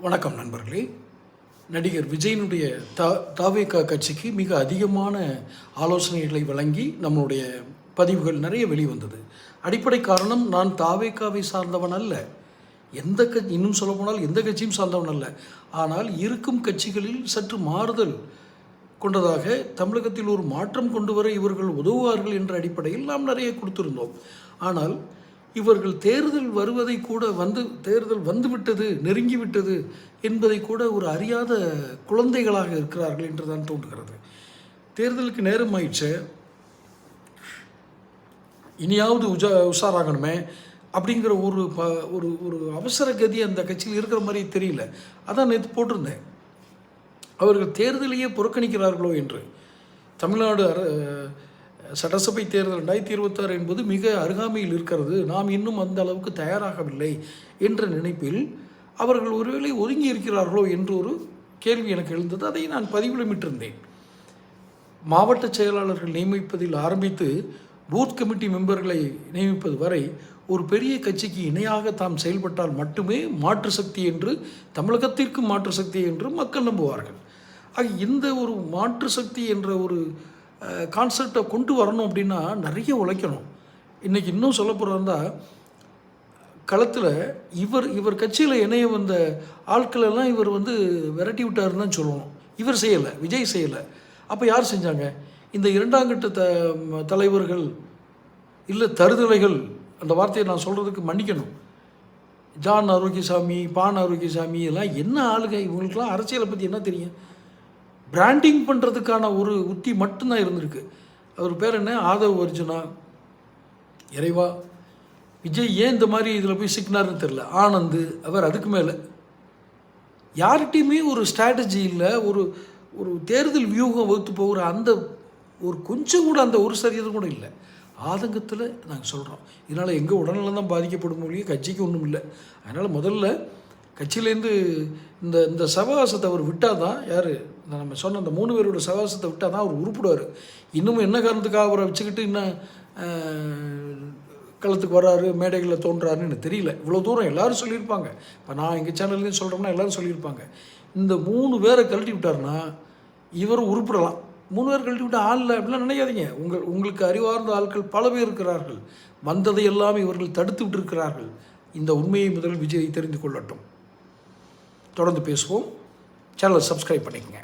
வணக்கம் நண்பர்களே. நடிகர் விஜயனுடைய தாவேகா கட்சிக்கு மிக அதிகமான ஆலோசனைகளை வழங்கி நம்மளுடைய பதிவுகள் நிறைய வெளிவந்தது. அடிப்படை காரணம், நான் தாவேகாவை சார்ந்தவன் அல்ல, இன்னும் சொல்லப்போனால் எந்த கட்சியும் சார்ந்தவன் அல்ல. ஆனால் இருக்கும் கட்சிகளில் சற்று மாறுதல் கொண்டதாக தமிழகத்தில் ஒரு மாற்றம் கொண்டு வர இவர்கள் உதவுவார்கள் என்ற அடிப்படையில் நாம் நிறைய கொடுத்திருந்தோம். ஆனால் இவர்கள் தேர்தல் வருவதை கூட தேர்தல் வந்துவிட்டது, நெருங்கிவிட்டது என்பதை கூட ஒரு அறியாத குழந்தைகளாக இருக்கிறார்கள் என்று தான் தோன்றுகிறது. தேர்தலுக்கு நேரம் ஆயிடுச்சு, இனியாவது உஷாராகணுமே அப்படிங்கிற ஒரு அவசர கதி அந்த கட்சியில் இருக்கிற மாதிரி தெரியல. அதான் நேற்று போட்டிருந்தேன், அவர்கள் தேர்தலையே புறக்கணிக்கிறார்களோ என்று. தமிழ்நாடு சட்டசபை தேர்தல் 2026 என்பது மிக அருகாமையில் இருக்கிறது, நாம் இன்னும் அந்த அளவுக்கு தயாராகவில்லை என்ற நினைப்பில் அவர்கள் ஒருவேளை ஒதுங்கி இருக்கிறார்களோ என்று ஒரு கேள்வி எனக்கு எழுந்தது. அதை நான் பதிவிடமிட்டிருந்தேன். மாவட்ட செயலாளர்கள் நியமிப்பதில் ஆரம்பித்து பூத் கமிட்டி மெம்பர்களை நியமிப்பது வரை ஒரு பெரிய கட்சிக்கு இணையாக தாம் செயல்பட்டால் மட்டுமே மாற்று சக்தி என்று, தமிழகத்திற்கு மாற்று சக்தி என்று மக்கள் நம்புவார்கள். ஆக இந்த ஒரு மாற்று சக்தி என்ற ஒரு கான்செப்டை கொண்டு வரணும் அப்படின்னா நிறைய உழைக்கணும். இன்றைக்கி இன்னும் சொல்ல போகிறதா, களத்தில் இவர் கட்சியில் இணைய வந்த ஆட்களெல்லாம் இவர் விரட்டி விட்டாருன்னு தான் சொல்லணும். இவர் செய்யலை, விஜய் செய்யலை. அப்போ யார் செஞ்சாங்க? இந்த இரண்டாம் கட்ட தலைவர்கள் இல்லை தருதலைகள், அந்த வார்த்தையை நான் சொல்கிறதுக்கு மன்னிக்கணும். ஜான் ஆரோக்கியசாமி, பான் ஆரோக்கியசாமி எல்லாம் என்ன ஆளுங்க? இவங்களுக்கெல்லாம் அரசியலை பற்றி என்ன தெரியும்? பிராண்டிங் பண்ணுறதுக்கான ஒரு உத்தி மட்டும்தான் இருந்திருக்கு. அவர் பேர் என்ன, ஆதவ் அர்ஜுனா. இறைவா, விஜய் ஏன் இந்த மாதிரி இதில் போய் சிக்கினார்னு தெரில. ஆனந்த், அவர் அதுக்கு மேலே யார்கிட்டையுமே ஒரு ஸ்ட்ராட்டஜி இல்லை, ஒரு தேர்தல் வியூகம் வகுத்து போகிற அந்த ஒரு கொஞ்சம் கூட, அந்த ஒரு சதவீதம் கூட இல்லை. ஆதங்கத்தில் நாங்கள் சொல்கிறோம். இதனால் எங்கள் உடல்நலம் தான் பாதிக்கப்படும் மொழியே, கட்சிக்கு ஒன்றும் இல்லை. அதனால் முதல்ல கட்சியிலேருந்து இந்த சவகாசத்தை அவர் விட்டால் தான், யார் நம்ம சொன்ன அந்த 3 பேரோட சவகாசத்தை விட்டால் தான் அவர் உருப்பிடுவார். இன்னமும் என்ன காரணத்துக்காக அவரை வச்சுக்கிட்டு இன்னும் களத்துக்கு வர்றாரு, மேடைகளில் தோன்றாருன்னு எனக்கு தெரியல. இவ்வளோ தூரம் எல்லோரும் சொல்லியிருப்பாங்க. இப்போ நான் எங்கள் சேனல்லையும் சொல்கிறோம்னா எல்லோரும் சொல்லியிருப்பாங்க. இந்த 3 பேரை கழட்டி விட்டார்னா இவரும் உருப்பிடலாம். 3 பேர் கழட்டி விட்டால் ஆள் இல்லை அப்படிலாம் நினைக்காதீங்க. உங்களுக்கு அறிவார்ந்த ஆட்கள் பல பேர் இருக்கிறார்கள். வந்ததை எல்லாம் இவர்கள் தடுத்து விட்டிருக்கிறார்கள். இந்த உண்மையை முதல் விஜய் தெரிந்து கொள்ளட்டும். தொடர்ந்து பேசுவோம். சேனலை சப்ஸ்கிரைப் பண்ணிக்கங்க.